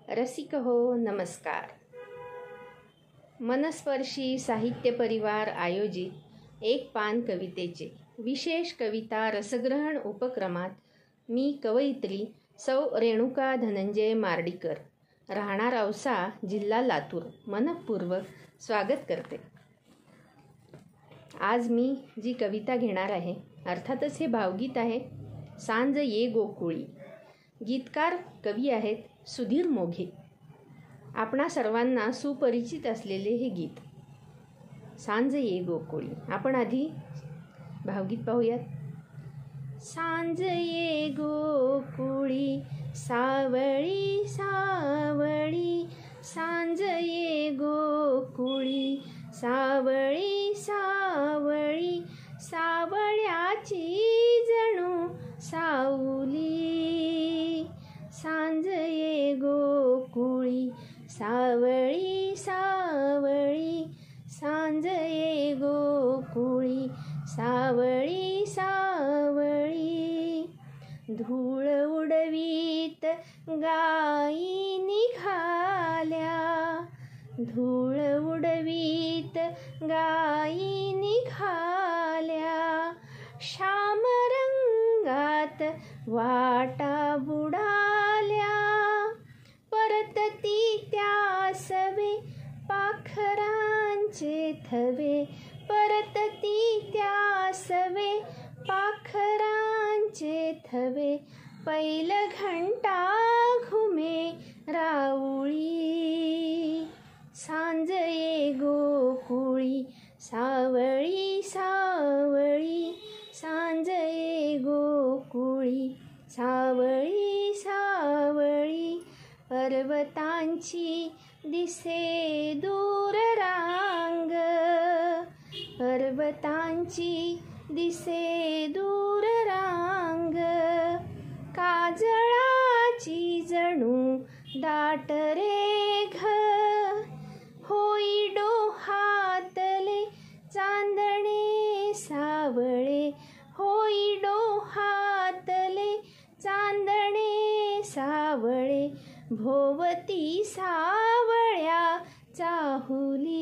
रसिक हो नमस्कार. मनस्पर्शी साहित्य परिवार आयोजित एक पान कवितेचे विशेष कविता रसग्रहण उपक्रमात मी कवयित्री सौ रेणुका धनंजय मार्डीकर, राहणार औसा, जिल्हा लातूर, मनःपूर्वक स्वागत करते. आज मी जी कविता घेणार आहे अर्थातच हे भावगीत आहे. सांज ये गोकुळी. गीतकार कवी आहेत सुधीर मोघे. आपणा सर्वांना सुपरिचित असलेले हे गीत सांज ये गोकुळी. आपण आधी भावगीत पाहूयात. सांज ये गोकुळी सावळी सावळी, सांज ये गोकुळी सावळी सावळी, सावळ्याची जणू सावली. सांज ये गोकुळी सावळी सावळी, सांज ये गोकुळी सावळी सावळी. धूळ उडवीत गाई निघाल्या, धूळ उडवीत गाई निघाल्या, श्याम रंगात वाटा बुडाल्या. परतती त्या सवे पाखरांचे थवे, परतती त्या सवे पाखरांचे थवे, पैल घंटा घुमे राऊळी. सांज ये गोकुळी सावळी सावळी, सांज ये गोकुळी सावळी सावळी. पर्वतांची दिसे दूर रांग, पर्वतांची दिसे दूर रांग, काजळाची जणू दाट रेघ, होई डोहातले चांदणे सावळे, होई डोहातले चांदणे सावळे, भोवती सावळ्या चाहुली.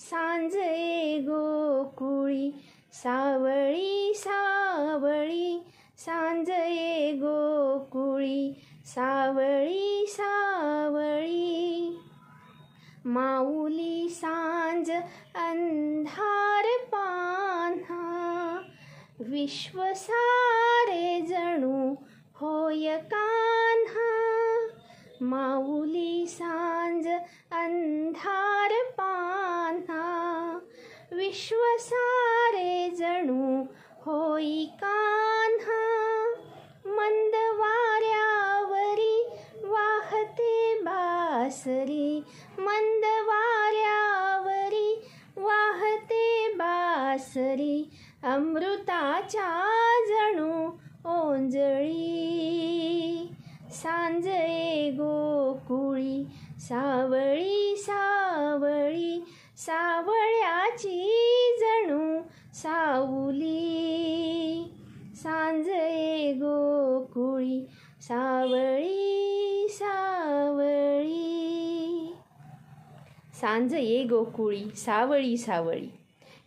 सांज ये गोकुळी सावळी सावळी, सांज ये गोकुळी सावळी सावळी. माऊली सांज अंधार पान्हा, विश्व सारे जणू होय कान्हा. माऊली सांज अंधार पान्हा, विश्व सारे जणू होई कान्हा. मंद वाऱ्यावरी वाहते बासरी, मंद वाऱ्यावरी वाहते बासरी, अमृताच्या जणू ओंजळी. सांज ये गोकुळी सावळी सावळी, सावळ्याची जणू सावली. सांज ये गोकुळी सावळी सावळी. सांज ये गोकुळी सावळी सावळी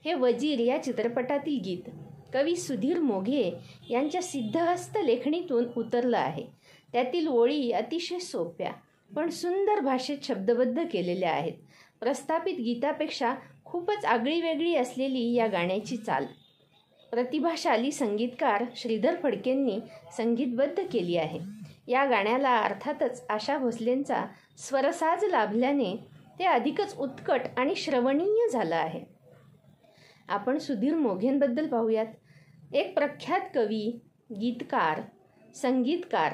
हे वजीर या चित्रपटातील गीत कवी सुधीर मोघे यांच्या सिद्धहस्त लेखणीतून उतरलं आहे. त्यातील ओळी अतिशय सोप्या पण सुंदर भाषेत शब्दबद्ध केलेल्या आहेत. प्रस्थापित गीतापेक्षा खूपच आगळीवेगळी असलेली या गाण्याची चाल प्रतिभाशाली संगीतकार श्रीधर फडकेंनी संगीतबद्ध केली आहे. या गाण्याला अर्थातच आशा भोसलेंचा स्वरसाज लाभल्याने ते अधिकच उत्कट आणि श्रवणीय झालं आहे. आपण सुधीर मोघेंबद्दल पाहूयात. एक प्रख्यात कवी, गीतकार, संगीतकार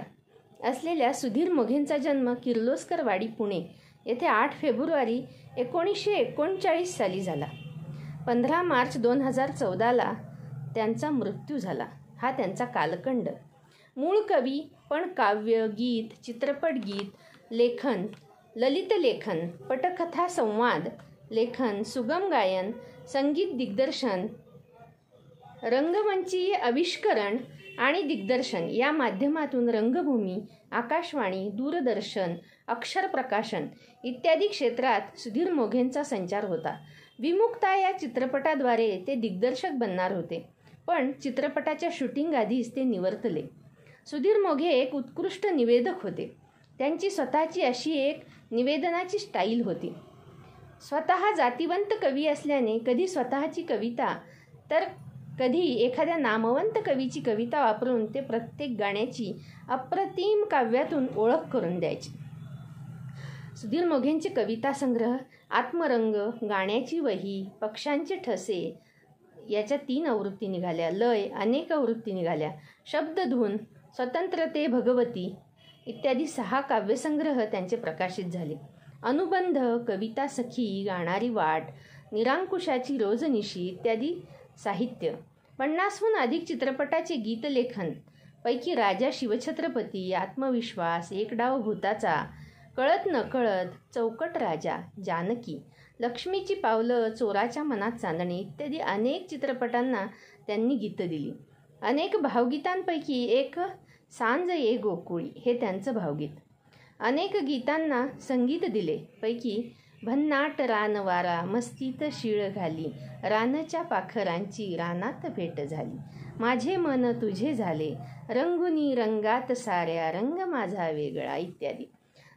असलेल्या सुधीर मोघेंचा जन्म किर्लोस्करवाडी, पुणे येथे 8 फेब्रुवारी 1939 साली झाला. 15 मार्च 2014ला त्यांचा मृत्यू झाला. हा त्यांचा कालखंड. मूळ कवी पण काव्य, गीत, चित्रपट गीत लेखन, ललित लेखन, पटकथा, संवाद लेखन, सुगम गायन, संगीत दिग्दर्शन, रंगमंचीय आविष्करण आणि दिग्दर्शन या माध्यमातून रंगभूमी, आकाशवाणी, दूरदर्शन, अक्षर प्रकाशन इत्यादी क्षेत्रात सुधीर मोघेंचा संचार होता. विमुक्ता या चित्रपटाद्वारे ते दिग्दर्शक बनणार होते, पण चित्रपटाच्या शूटिंग आधीच ते निवर्तले. सुधीर मोघे एक उत्कृष्ट निवेदक होते. त्यांची स्वतःची अशी एक निवेदनाची स्टाईल होती. स्वतः जातिवंत कवी असल्याने कधी स्वतःची कविता तर कधी एखाद्या नामवंत कवीची कविता वापरून ते प्रत्येक गाण्याची अप्रतिम काव्यातून ओळख करून द्यायचे. सुधीर मोघेंचे कविता संग्रह आत्मरंग, गाण्याची वही, पक्ष्यांचे ठसे याच्या 3 आवृत्ती निघाल्या, लय अनेक आवृत्ती निघाल्या, शब्दधून, स्वतंत्रते भगवती इत्यादी 6 काव्यसंग्रह त्यांचे प्रकाशित झाले. अनुबंध, कविता सखी, गाणारी वाट, निरांकुशाची रोजनिशी इत्यादी साहित्य. 50हून अधिक चित्रपटाचे गीतलेखन पैकी राजा शिवछत्रपती, आत्मविश्वास, एक डाव भूताचा, कळत नकळत, चौकट राजा, जानकी, लक्ष्मीची पावलं, चोराच्या मनात चांदणे इत्यादी अनेक चित्रपटांना त्यांनी गीतं दिली. अनेक भावगीतांपैकी एक सांज ये गोकुळी हे त्यांचं भावगीत. अनेक गीतांना संगीत दिले पैकी भन्नाट रानवारा, मस्तीत शीळ घाली, रानच्या पाखरांची रानात भेट झाली, माझे मन तुझे झाले, रंगुनी रंगात साऱ्या, रंग माझा वेगळा इत्यादी.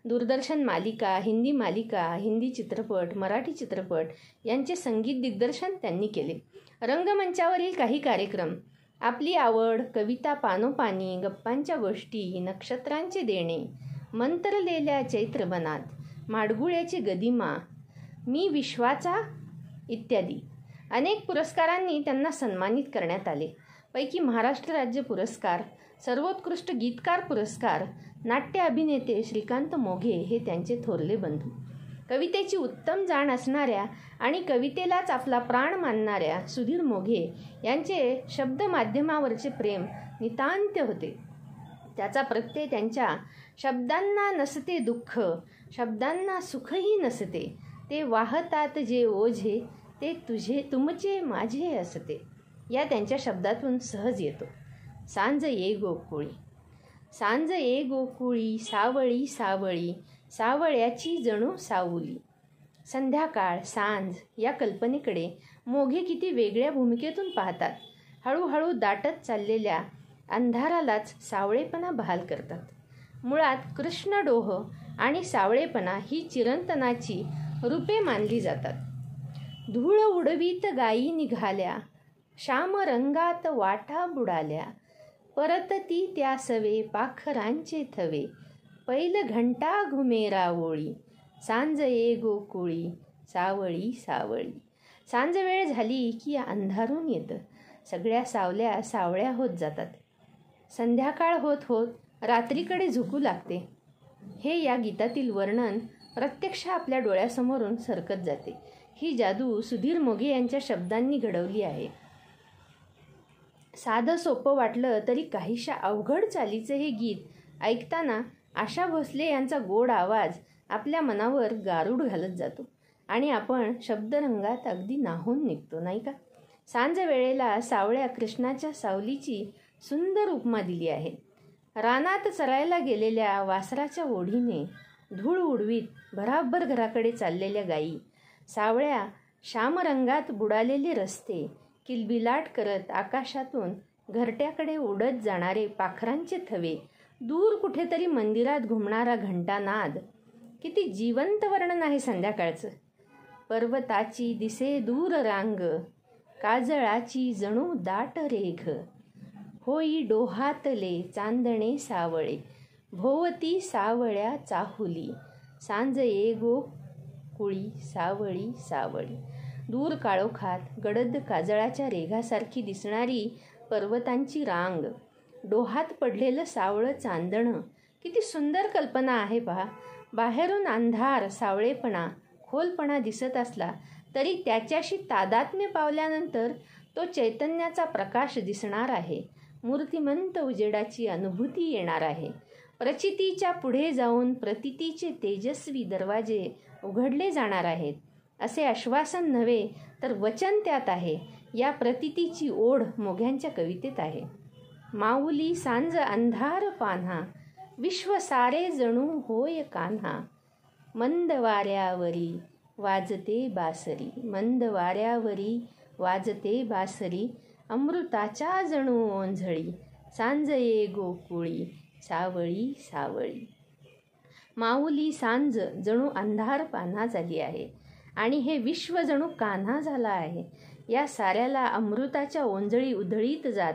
दूरदर्शन मालिका, हिंदी मालिका, हिंदी चित्रपट, मराठी चित्रपट यांचे संगीत दिग्दर्शन त्यांनी केले. रंगमंचावरील काही कार्यक्रम, आपली आवड, कविता पानोपानी, गप्पांच्या गोष्टी, नक्षत्रांचे देणे, मंत्रलेल्या चैत्रबनात, माडगुळ्याची गदिमा, मी विश्वाचा इत्यादी. अनेक पुरस्कारांनी त्यांना सन्मानित करण्यात आले. पैकी महाराष्ट्र राज्य पुरस्कार, सर्वोत्कृष्ट गीतकार पुरस्कार, नाट्य अभिनेते श्रीकांत मोघे हे त्यांचे थोरले बंधू. कवितेची उत्तम जाण असणाऱ्या आणि कवितेलाच आपला प्राण मानणाऱ्या सुधीर मोघे यांचे शब्द माध्यमावरचे प्रेम नितांत होते. त्याचा प्रत्यय त्यांच्या शब्दांना नसते दुःख, शब्दांना सुखही नसते, ते वाहतात जे ओझे, ते तुमचे माझे असते या त्यांच्या शब्दातून सहज येतो. सांज ये गोकुळी, सांज ये गोकुळी, सावळी सावळी, सावळ्याची जणू सावली. संध्याकाळ, सांज या कल्पनेकडे मोघे किती वेगळ्या भूमिकेतून पाहतात. हळूहळू दाटत चाललेल्या अंधारालाच सावळेपणा बहाल करतात. मुळात कृष्णडोह आणि सावळेपणा ही चिरंतनाची रूपे मानली जातात. धूळ उडवीत गायी निघाल्या, श्याम रंगात वाटा बुडाल्या, परतती त्या सवे पाखरांचे थवे, पैल घंटा घुमेरा ओळी, सांज ये गोकुळी, सावळी सावळी. सांज वेळ झाली की अंधारून येतं. सगळ्या सावल्या सावळ्या होत जातात. संध्याकाळ होत होत रात्रीकडे झुकू लागते. हे या गीतातील वर्णन प्रत्यक्ष आपल्या डोळ्यासमोरून सरकत जाते. ही जादू सुधीर मोघे यांच्या शब्दांनी घडवली आहे. साधं सोपं वाटलं तरी काहीशा अवघड चालीचं हे गीत ऐकताना आशा भोसले यांचा गोड आवाज आपल्या मनावर गारूड घालत जातो आणि आपण शब्दरंगात अगदी न्हाऊन निघतो, नाही का? सांज वेळेला सावळ्या कृष्णाच्या सावलीची सुंदर उपमा दिली आहे. रानात चरायला गेलेल्या वासराच्या ओढीने धूळ उडवीत भराभर घराकडे चाललेल्या गायी, सावळ्या श्यामरंगात बुडालेले रस्ते, किलबिलाट करत आकाशातून घरट्याकडे उडत जाणारे पाखरांचे थवे, दूर कुठेतरी मंदिरात घुमणारा घंटानाद. किती जिवंत वर्णन आहे संध्याकाळचं. पर्वताची दिसे दूर रांग, काजळाची जणू दाट रेघ, होई डोहातले चांदणे सावळे, भोवती सावळ्या चाहुली, सांज ये गोकुळी, सावळी सावळी. दूर काळोखात गडद काजळाच्या रेघासारखी दिसणारी पर्वतांची रांग, डोहात पडलेलं सावळं चांदणं. किती सुंदर कल्पना आहे पहा. बाहेरून अंधार, सावळेपणा, खोलपणा दिसत असला तरी त्याच्याशी तादात्म्य पावल्यानंतर तो चैतन्याचा प्रकाश दिसणार आहे. मूर्तिमंत उजेडाची अनुभूती येणार आहे. प्रचितीच्या पुढे जाऊन प्रतीतीचे तेजस्वी दरवाजे उघडले जाणार आहेत असे आश्वासन नव्हे तर वचन त्यात आहे. या प्रतीतीची ओढ मोघ्यांच्या कवितेत आहे. माऊली सांज अंधार पान्हा, विश्व सारे जणू होय कान्हा. मंद वाऱ्यावरी वाजते बासरी, मंद वाऱ्यावरी वाजते बासरी. अमृताच्या जणू ओंझळी, सांज ये गोकुळी सावळी सावळी. माऊली सांज जणू अंधार पान्हा झाली आहे आणि हे विश्व जणू कान्हा झाला आहे. या साऱ्याला अमृताच्या ओंजळी उधळीत जात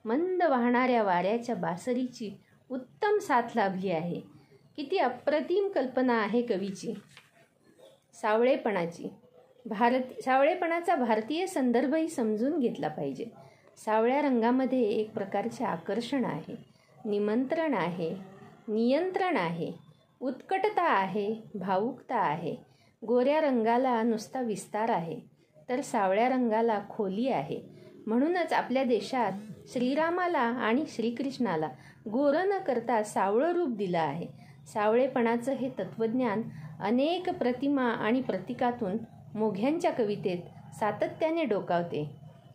मंद वाहणाऱ्या वाऱ्याच्या बासरीची उत्तम साथ लाभली आहे. किती अप्रतिम कल्पना आहे कवीची. सावळेपणाची सावळेपणाचा भारतीय संदर्भही समजून घेतला पाहिजे. सावळ्या रंगामध्ये एक प्रकारचे आकर्षण आहे, निमंत्रण आहे, नियंत्रण आहे, उत्कटता आहे, भावुकता आहे. गोऱ्या रंगाला नुसता विस्तार आहे, तर सावळ्या रंगाला खोली आहे. म्हणूनच आपल्या देशात श्रीरामाला आणि श्रीकृष्णाला गोरं न करता सावळं रूप दिलं आहे. सावळेपणाचं हे तत्त्वज्ञान अनेक प्रतिमा आणि प्रतीकातून मोघ्यांच्या कवितेत सातत्याने डोकावते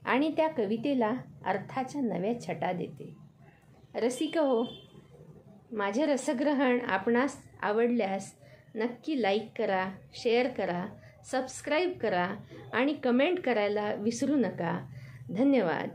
आणि त्या कवितेला अर्थाच्या नव्या छटा देते. रसिक हो, माझे रसग्रहण आपणास आवडल्यास नक्की लाईक करा, शेअर करा, सबस्क्राईब करा आणि कमेंट करायला विसरू नका. धन्यवाद.